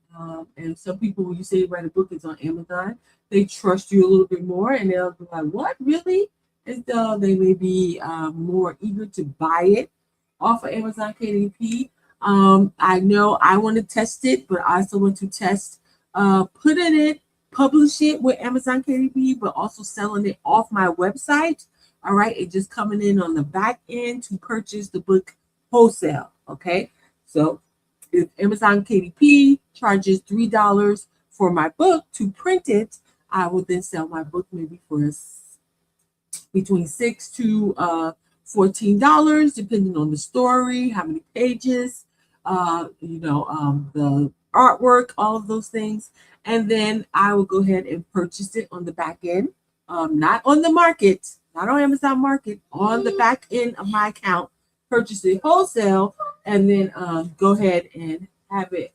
And some people, when you say write a book, it's on Amazon, they trust you a little bit more and they'll be like, what, really? And so they may be more eager to buy it off of Amazon KDP. I know I want to test it, but I also want to test putting it, publish it with Amazon KDP, but also selling it off my website. All right, and just coming in on the back end to purchase the book wholesale. Okay, so if Amazon KDP charges $3 for my book to print it, I will then sell my book maybe for between $6 to $14, depending on the story, how many pages, the artwork, all of those things. And then I will go ahead and purchase it on the back end, not on the market, not on Amazon Market, on the back end of my account, purchase it wholesale, and then go ahead and have it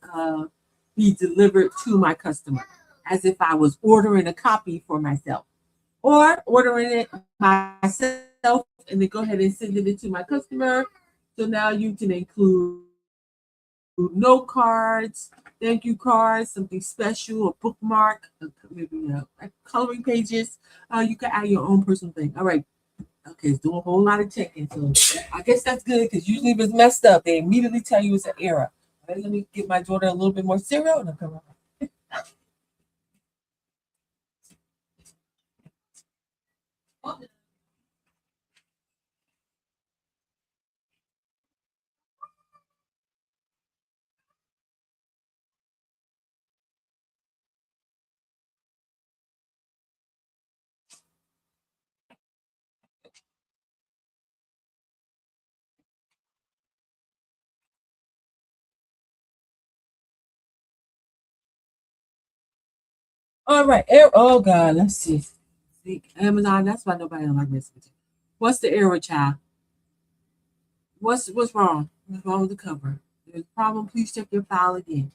be delivered to my customer. as if I was ordering a copy for myself or ordering it myself and then go ahead and send it to my customer. So now you can include note cards, thank you cards, something special, a bookmark, maybe coloring pages. You can add your own personal thing. All right. Okay, it's doing a whole lot of checking. So I guess that's good because usually if it's messed up, they immediately tell you it's an error. All right, let me give my daughter a little bit more cereal and I'll come right back. All right. Oh God, let's see. See, Amazon. That's why nobody don't like messaging. What's the error, child? What's wrong? What's wrong with the cover? If there's a problem, please check your file again.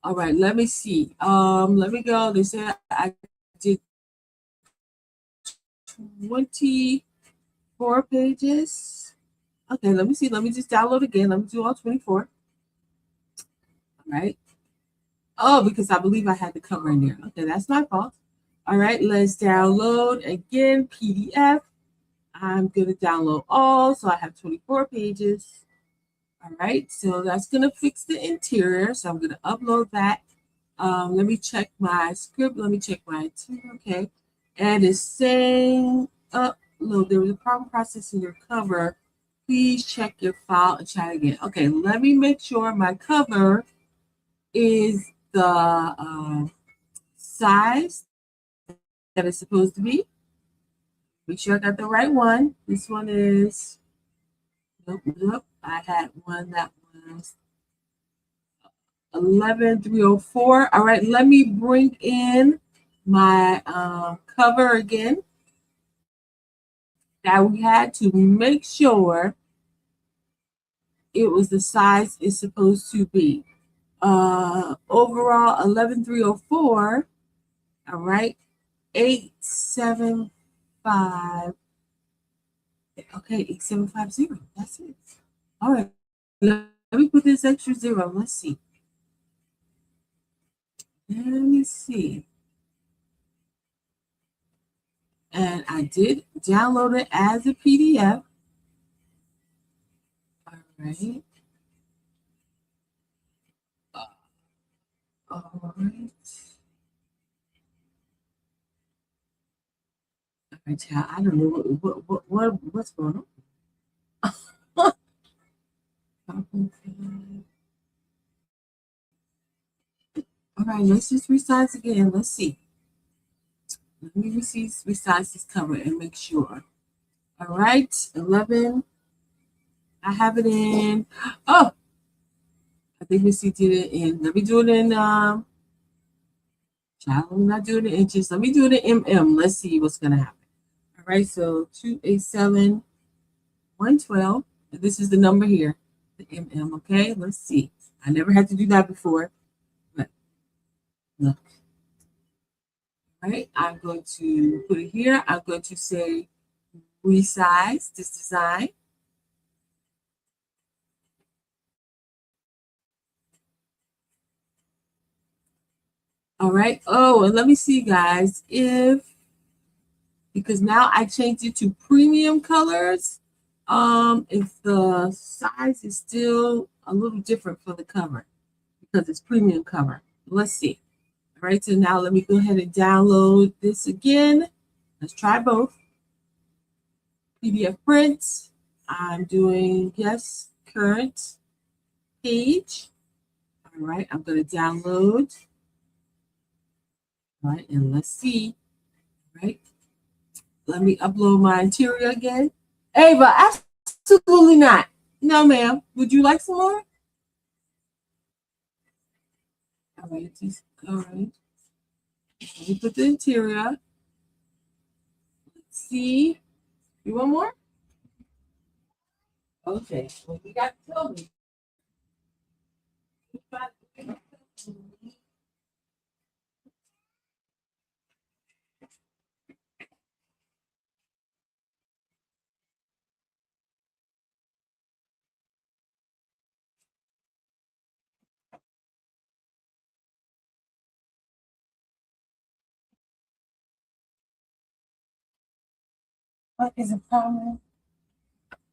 All right. Let me see. Let me go. They said I did 24 pages. Okay. Let me see. Let me just download again. Let me do all 24. All right. Oh, because I believe I had the cover in there. Okay, that's my fault. All right, let's download again PDF. I'm going to download all, so I have 24 pages. All right, so that's going to fix the interior. So I'm going to upload that. Let me check my script. Let me check my interior. Okay, and it's saying upload. There was a problem processing your cover. Please check your file and try again. Okay, let me make sure my cover is the size that it's supposed to be. Make sure I got the right one. This one is, nope. I had one that was 11304. All right, let me bring in my cover again that we had to make sure it was the size it's supposed to be. Overall 11304. All right, 875. Okay, 8750. That's it. All right. Let me put this extra zero. Let's see. Let me see. And I did download it as a PDF. All right. All right. All right, child. I don't know what's going on. All right, let's just resize again. Let's see. Let me resize this cover and make sure. All right, 11. I have it in. Oh, I think Missy did it in. Let me do it in. Child, I'm not doing it in inches. Let me do it in mm. Let's see what's gonna happen. All right, so 287 112. And this is the number here, the mm. Okay, let's see. I never had to do that before, but look. All right, I'm going to put it here. I'm going to say resize this design. All right. Oh, and let me see, guys, because now I changed it to premium colors. If the size is still a little different for the cover because it's premium cover. Let's see. All right, so now let me go ahead and download this again. Let's try both. PDF prints. I'm doing yes, current page. All right, I'm going to download. All right, and let's see. All right, let me upload my interior again. Ava, absolutely not. No, ma'am. Would you like some more? All right, all right. Let me put the interior. Let's see. You want more? Okay. Well, you got to tell me. What is the problem?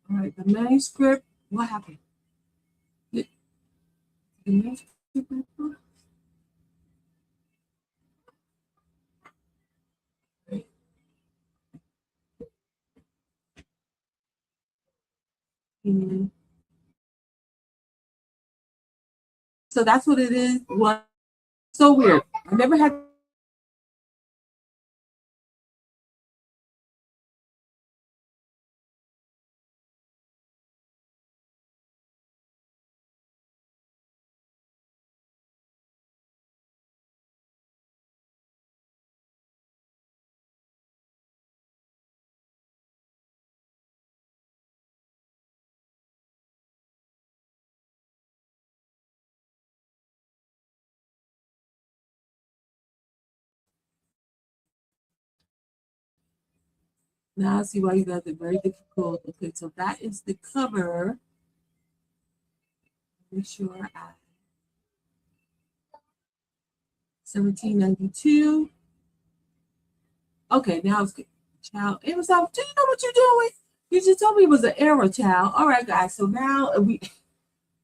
All right, the manuscript. What happened? The manuscript. Right. And so that's what it is. What so weird. I never had. Now I see why you guys are very difficult. Okay, so that is the cover. Make sure I 1792. Okay, now it's good. Child, it was out. Do you know what you're doing? You just told me it was an error, child. All right, guys. So now we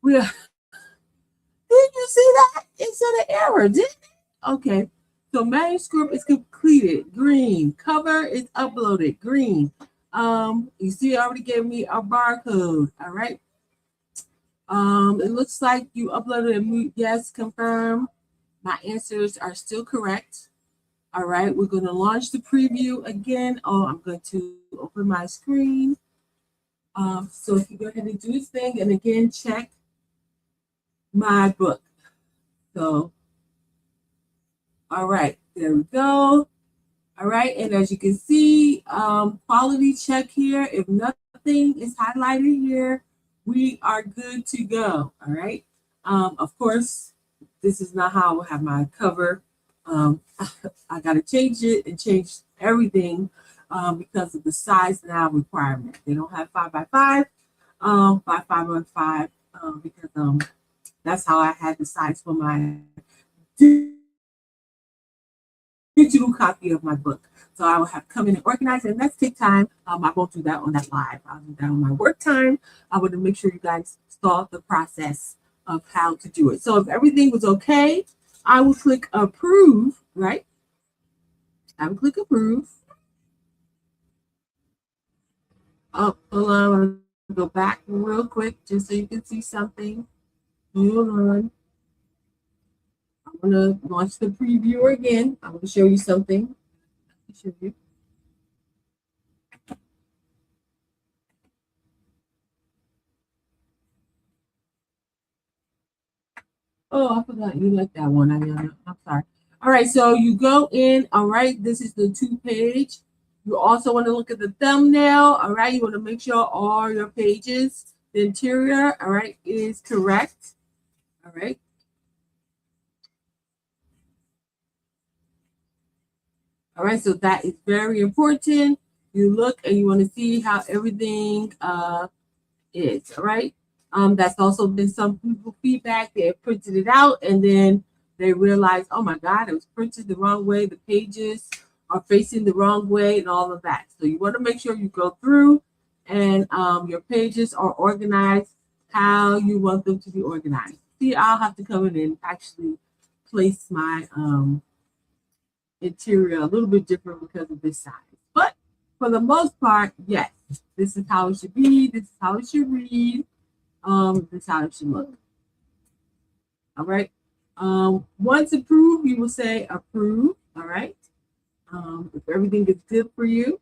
are. Did you see that? It's an error, didn't it? Okay. So manuscript is completed. Green. Cover is uploaded. Green. You see, it already gave me a barcode. All right. It looks like you uploaded a mute. Yes, confirm. My answers are still correct. All right, we're going to launch the preview again. Oh, I'm going to open my screen. So if you go ahead and do this thing, and again, check my book. So, all right, there we go. All right, and as you can see, quality check here. If nothing is highlighted here, we are good to go. All right. Of course, this is not how I will have my cover. I got to change it and change everything because of the size now requirement. They don't have 5x5, 5x5, because that's how I had the size for my digital copy of my book. So I will have come in and organize it, and that's take time. I won't do that on that live. I'll do that on my work time. I want to make sure you guys saw the process of how to do it. So if everything was okay, I will click approve, right? I will click approve. Oh, hold on. I'm going to go back real quick just so you can see something. Hold on. I'm going to launch the preview again. I'm going to show you something. Show you. Oh, I forgot you like that one. I'm sorry. All right, so you go in. All right, this is the 2-page. You also want to look at the thumbnail. All right, you want to make sure all your pages, the interior, all right, is correct. All right. All right, so that is very important. You look and you want to see how everything is. All right. That's also been some people feedback. They have printed it out and then they realize, oh my God, it was printed the wrong way. The pages are facing the wrong way and all of that. So you want to make sure you go through and your pages are organized how you want them to be organized. See, I'll have to come in and actually place my interior a little bit different because of this size. But for the most part, yes, this is how it should be. This is how it should read. This is how it should look. All right. Once approved, you will say approve. All right. If everything is good for you,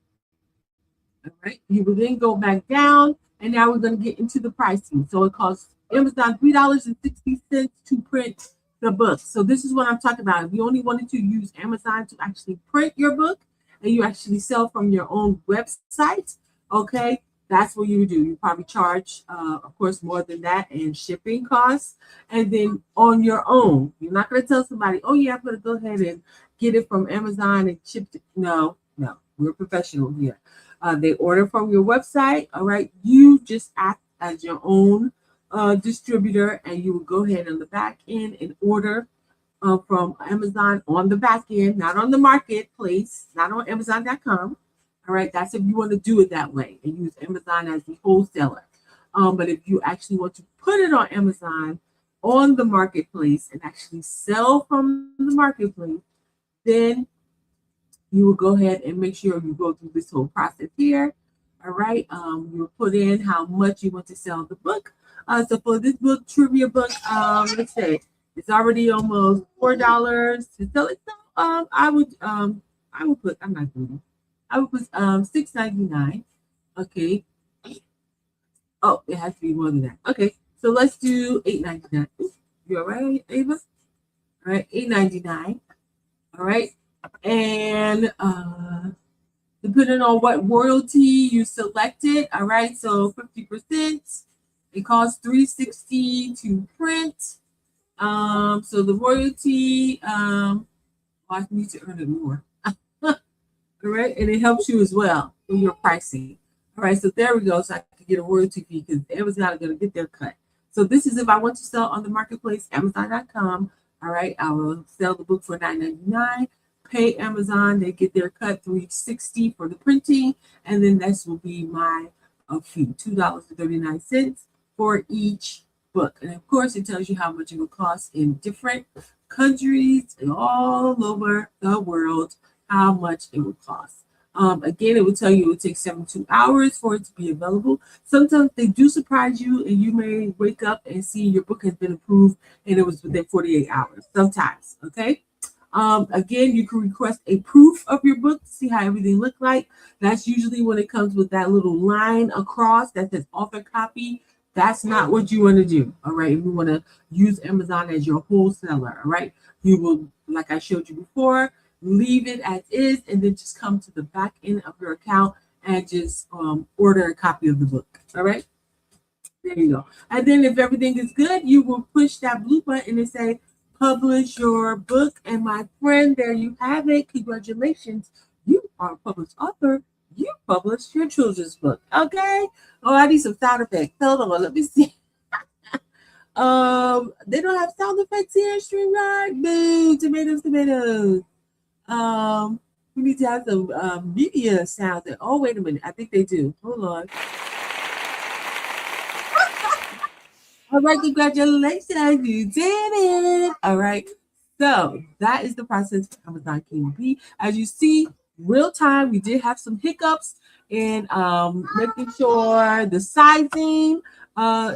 all right, you will then go back down, and now we're going to get into the pricing. So it costs Amazon $3.60 to print the book. So this is what I'm talking about. If you only wanted to use Amazon to actually print your book, and you actually sell from your own website, okay, that's what you would do. You probably charge, of course, more than that and shipping costs. And then on your own, you're not going to tell somebody, oh, yeah, I'm going to go ahead and get it from Amazon and ship it. No, we're professional here. They order from your website. All right. You just act as your own distributor and you will go ahead on the back end and order from Amazon on the back end, not on the marketplace, not on Amazon.com. All right, that's if you want to do it that way and use Amazon as the wholesaler. But if you actually want to put it on Amazon on the marketplace and actually sell from the marketplace, then you will go ahead and make sure you go through this whole process here. All right. You will put in how much you want to sell the book. So for this book, trivia book, let's say it's already almost $4 to sell it. So I would put, I'm not doing it. I would put $6.99. Okay. Oh, it has to be more than that. Okay. So let's do $8.99. You all right, Ava? All right, $8.99. All right. And depending on what royalty you selected, all right, so 50%, it costs $3.60 to print. So the royalty, I need to earn it more. All right, and it helps you as well with your pricing. All right, so there we go. So I can get a royalty fee because Amazon is going to get their cut. So this is if I want to sell on the marketplace, Amazon.com. All right, I will sell the book for $9.99. Pay Amazon, they get their cut $3.60 for the printing, and then this will be my fee, $2.39 for each book. And of course, it tells you how much it will cost in different countries and all over the world, how much it would cost. Again, it will tell you it will take 72 hours for it to be available. Sometimes they do surprise you, and you may wake up and see your book has been approved and it was within 48 hours. Sometimes, okay? Again, you can request a proof of your book to see how everything looked like. That's usually when it comes with that little line across that says author copy. That's not what you want to do. All right. If you want to use Amazon as your wholesaler, all right, you will, like I showed you before, leave it as is and then just come to the back end of your account and just order a copy of the book. All right. There you go. And then if everything is good, you will push that blue button and say, publish your book. And my friend, there you have it. Congratulations. You are a published author. You published your children's book. Okay. Oh, I need some sound effects. Hold on. Let me see. They don't have sound effects here in StreamYard. Boo, tomatoes, tomatoes. We need to have some media sound. Oh, wait a minute. I think they do. Hold on. All right, congratulations, you did it. All right, so that is the process for Amazon KDP. As you see, real time, we did have some hiccups in making sure the sizing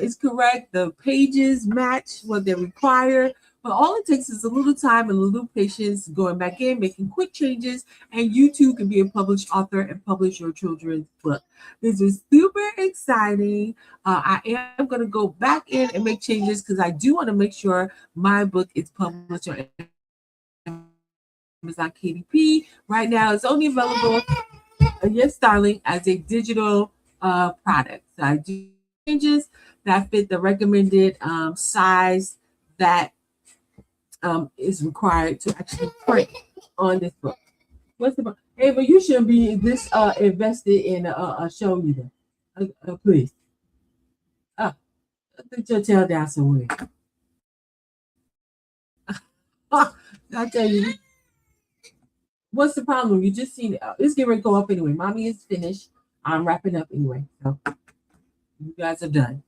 is correct, the pages match what they require. But all it takes is a little time and a little patience going back in, making quick changes, and you too can be a published author and publish your children's book. This is super exciting. I am going to go back in and make changes because I do want to make sure my book is published on Amazon KDP. Right now, it's only available, yes, darling, as a digital product. So I do changes that fit the recommended size that is required to actually print on this book. What's the book? Hey, but you shouldn't be this invested in a show either. Please. Put your tail down somewhere. I tell you, what's the problem? You just seen it. It's getting ready to go up anyway. Mommy is finished. I'm wrapping up anyway. So you guys are done.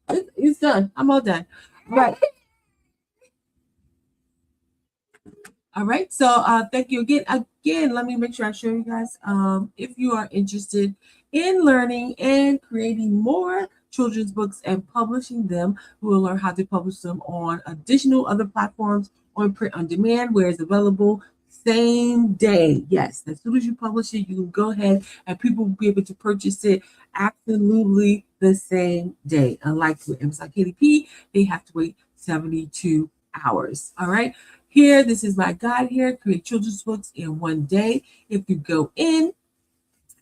It's done. I'm all done. Right. All right. So thank you again. Again, let me make sure I show you guys. If you are interested in learning and creating more children's books and publishing them, we will learn how to publish them on additional other platforms on print on demand, where it's available same day. Yes, as soon as you publish it, you can go ahead and people will be able to purchase it absolutely the same day. Unlike with Amazon KDP, they have to wait 72 hours. All right. Here, this is my guide here, create children's books in one day. If you go in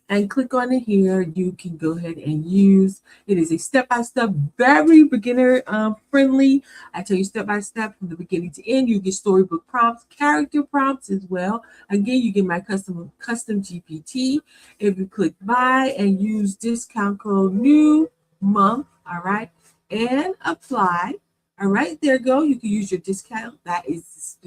and click on it here, you can go ahead and use, it is a step-by-step, very beginner friendly. I tell you step-by-step from the beginning to end. You get storybook prompts, character prompts as well. Again, you get my custom GPT. If you click buy and use discount code new month, all right, and apply. All right, there you go. You can use your discount. That is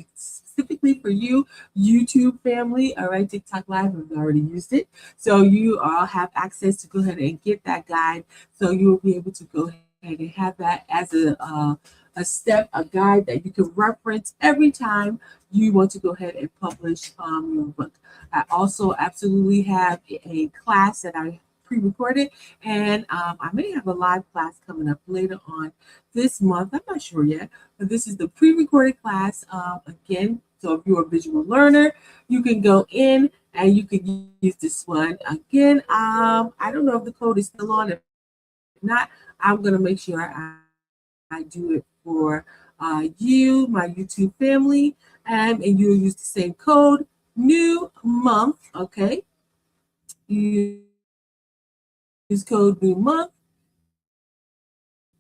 specifically for you, YouTube family. All right, TikTok Live, I've already used it. So you all have access to go ahead and get that guide. So you will be able to go ahead and have that as a guide that you can reference every time you want to go ahead and publish your book. I also absolutely have a class that I pre-recorded, and I may have a live class coming up later on this month. I'm not sure yet, but this is the pre-recorded class. Again, so if you're a visual learner, you can go in and you can use this one. Again, I don't know if the code is still on. If not, I'm gonna make sure I do it for you, my YouTube family, and you'll use the same code, new month, okay? You use code new month,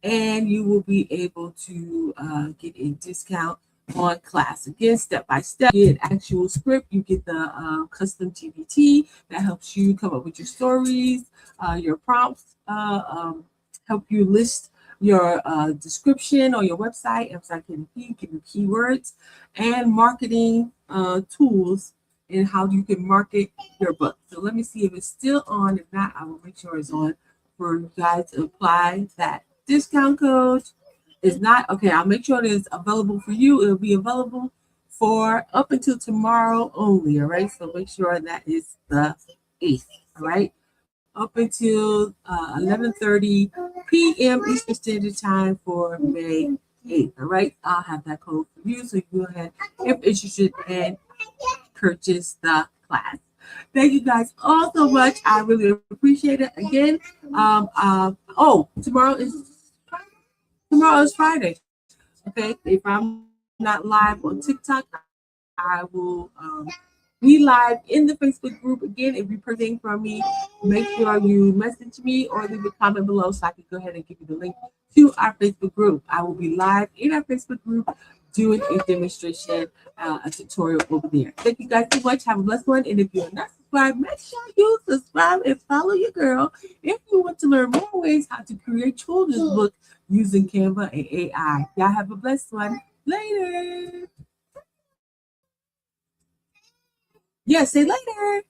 and you will be able to get a discount on class. Again, step by step, you get actual script, you get the custom GPT that helps you come up with your stories, your prompts, help you list your description on your website, website KDP, give you keywords, and marketing tools and how you can market your book. So let me see if it's still on. If not, I will make sure it's on for you guys to apply that discount code. Is not okay. I'll make sure it is available for you. It'll be available for up until tomorrow only. All right. So make sure that is the 8th. All right. Up until 11:30 p.m. Eastern Standard Time for May 8th. All right. I'll have that code for you. So you go ahead if interested and purchase the class. Thank you guys all so much. I really appreciate it. Again, tomorrow is Friday. Okay, if I'm not live on TikTok, I will be live in the Facebook group. Again, if you purchase from me, make sure you message me or leave a comment below so I can go ahead and give you the link to our Facebook group. I will be live in our Facebook group doing a demonstration, a tutorial over there. Thank you guys so much. Have a blessed one. And if you're not subscribed, make sure you subscribe and follow your girl if you want to learn more ways how to create children's book using Canva and AI. Y'all have a blessed one. Later. Yeah, say later.